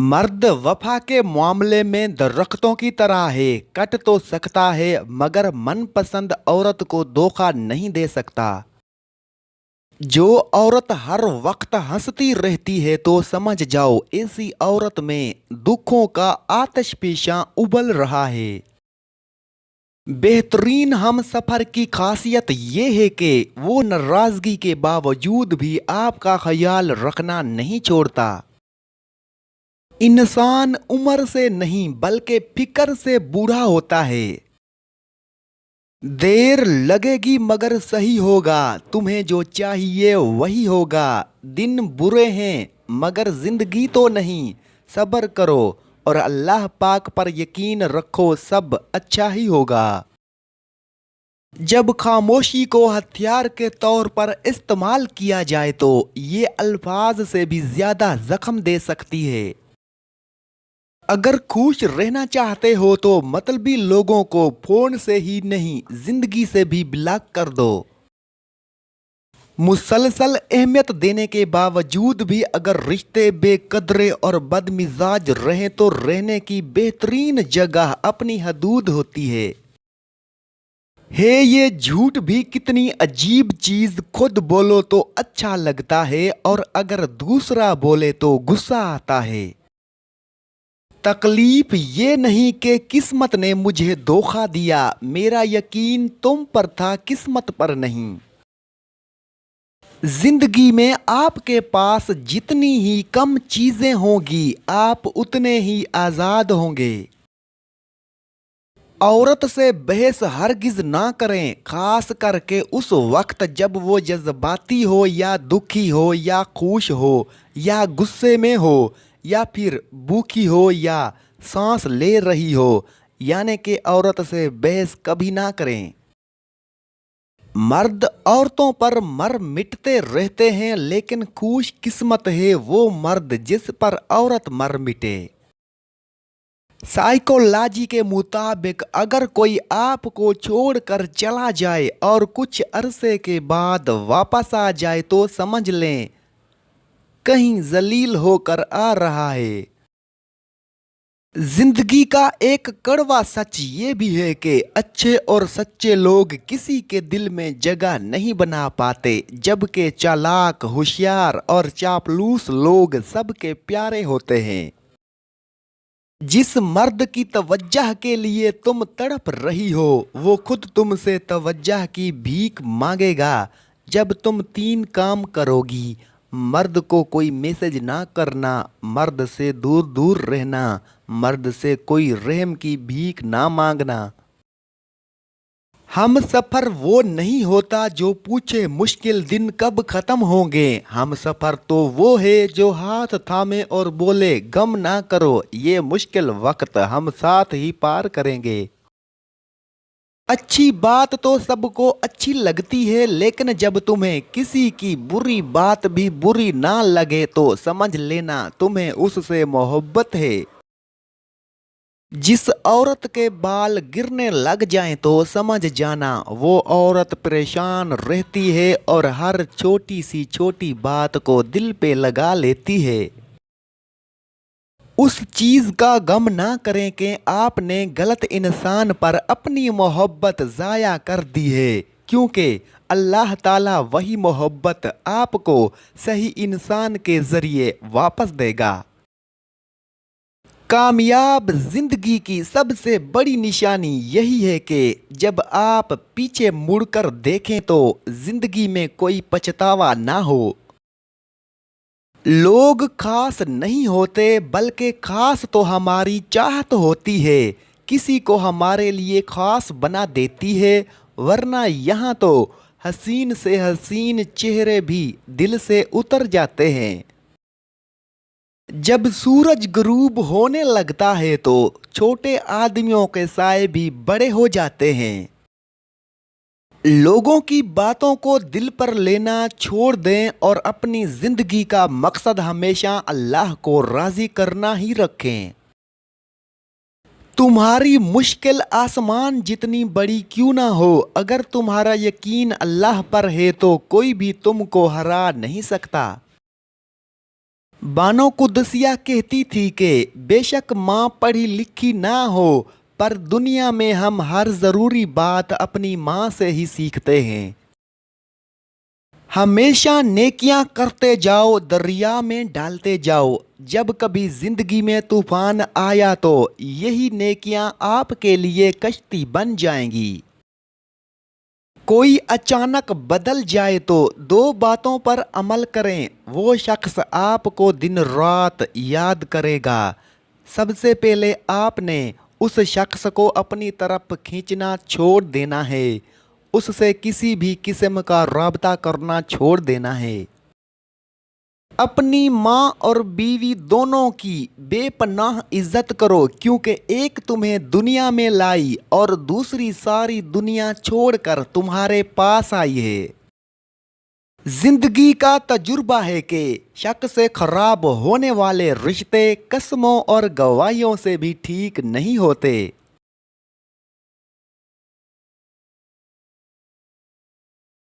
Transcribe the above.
मर्द वफा के मामले में दरख्तों की तरह है। कट तो सकता है मगर मनपसंद औरत को धोखा नहीं दे सकता। जो औरत हर वक्त हंसती रहती है तो समझ जाओ ऐसी औरत में दुखों का आतिशफिशां उबल रहा है। बेहतरीन हम सफर की खासियत ये है कि वो नाराजगी के बावजूद भी आपका ख्याल रखना नहीं छोड़ता। इंसान उम्र से नहीं बल्कि फिक्र से बूढ़ा होता है। देर लगेगी मगर सही होगा, तुम्हें जो चाहिए वही होगा। दिन बुरे हैं मगर जिंदगी तो नहीं, सब्र करो और अल्लाह पाक पर यकीन रखो, सब अच्छा ही होगा। जब खामोशी को हथियार के तौर पर इस्तेमाल किया जाए तो ये अल्फाज से भी ज्यादा जख्म दे सकती है। अगर खुश रहना चाहते हो तो मतलबी लोगों को फोन से ही नहीं जिंदगी से भी ब्लॉक कर दो। मुसलसल अहमियत देने के बावजूद भी अगर रिश्ते बेकदरे और बदमिजाज रहें तो रहने की बेहतरीन जगह अपनी हदूद होती है। ये झूठ भी कितनी अजीब चीज, खुद बोलो तो अच्छा लगता है और अगर दूसरा बोले तो गुस्सा आता है। तकलीफ ये नहीं कि किस्मत ने मुझे धोखा दिया, मेरा यकीन तुम पर था किस्मत पर नहीं। जिंदगी में आपके पास जितनी ही कम चीजें होंगी आप उतने ही आजाद होंगे। औरत से बहस हरगिज ना करें, खास करके उस वक्त जब वो जज्बाती हो या दुखी हो या खुश हो या गुस्से में हो या फिर भूखी हो या सांस ले रही हो, यानी कि औरत से बहस कभी ना करें। मर्द औरतों पर मर मिटते रहते हैं लेकिन खुश किस्मत है वो मर्द जिस पर औरत मर मिटे। साइकोलॉजी के मुताबिक अगर कोई आपको छोड़कर चला जाए और कुछ अरसे के बाद वापस आ जाए तो समझ लें कहीं जलील होकर आ रहा है। जिंदगी का एक कड़वा सच ये भी है कि अच्छे और सच्चे लोग किसी के दिल में जगह नहीं बना पाते, जबकि चालाक, होशियार और चापलूस लोग सबके प्यारे होते हैं। जिस मर्द की तवज्जह के लिए तुम तड़प रही हो वो खुद तुमसे तवज्जह की भीख मांगेगा। जब तुम 3 काम करोगी, मर्द को कोई मैसेज ना करना, मर्द से दूर दूर रहना, मर्द से कोई रहम की भीख ना मांगना। हम सफर वो नहीं होता जो पूछे मुश्किल दिन कब खत्म होंगे, हम सफर तो वो है जो हाथ थामे और बोले गम ना करो, ये मुश्किल वक्त हम साथ ही पार करेंगे। अच्छी बात तो सबको अच्छी लगती है लेकिन जब तुम्हें किसी की बुरी बात भी बुरी ना लगे तो समझ लेना तुम्हें उससे मोहब्बत है। जिस औरत के बाल गिरने लग जाएं तो समझ जाना वो औरत परेशान रहती है और हर छोटी सी छोटी बात को दिल पे लगा लेती है। उस चीज का गम ना करें कि आपने गलत इंसान पर अपनी मोहब्बत जाया कर दी है, क्योंकि अल्लाह ताला वही मोहब्बत आपको सही इंसान के जरिए वापस देगा। कामयाब जिंदगी की सबसे बड़ी निशानी यही है कि जब आप पीछे मुड़कर देखें तो जिंदगी में कोई पछतावा ना हो। लोग खास नहीं होते बल्कि खास तो हमारी चाहत होती है, किसी को हमारे लिए खास बना देती है, वरना यहाँ तो हसीन से हसीन चेहरे भी दिल से उतर जाते हैं। जब सूरज गुरूब होने लगता है तो छोटे आदमियों के साए भी बड़े हो जाते हैं। लोगों की बातों को दिल पर लेना छोड़ दें और अपनी जिंदगी का मकसद हमेशा अल्लाह को राजी करना ही रखें। तुम्हारी मुश्किल आसमान जितनी बड़ी क्यों ना हो, अगर तुम्हारा यकीन अल्लाह पर है तो कोई भी तुमको हरा नहीं सकता। बानो कुद्सिया कहती थी कि बेशक माँ पढ़ी लिखी ना हो, पर दुनिया में हम हर ज़रूरी बात अपनी माँ से ही सीखते हैं। हमेशा नेकियां करते जाओ, दरिया में डालते जाओ। जब कभी जिंदगी में तूफान आया तो यही नेकियां आपके लिए कश्ती बन जाएंगी। कोई अचानक बदल जाए तो दो बातों पर अमल करें, वो शख्स आपको दिन रात याद करेगा। सबसे पहले आपने उस शख्स को अपनी तरफ खींचना छोड़ देना है, उससे किसी भी किस्म का राब्ता करना छोड़ देना है। अपनी माँ और बीवी दोनों की बेपनाह इज्जत करो, क्योंकि एक तुम्हें दुनिया में लाई और दूसरी सारी दुनिया छोड़कर तुम्हारे पास आई है। जिंदगी का तजुर्बा है कि शक से खराब होने वाले रिश्ते कसमों और गवाहियों से भी ठीक नहीं होते।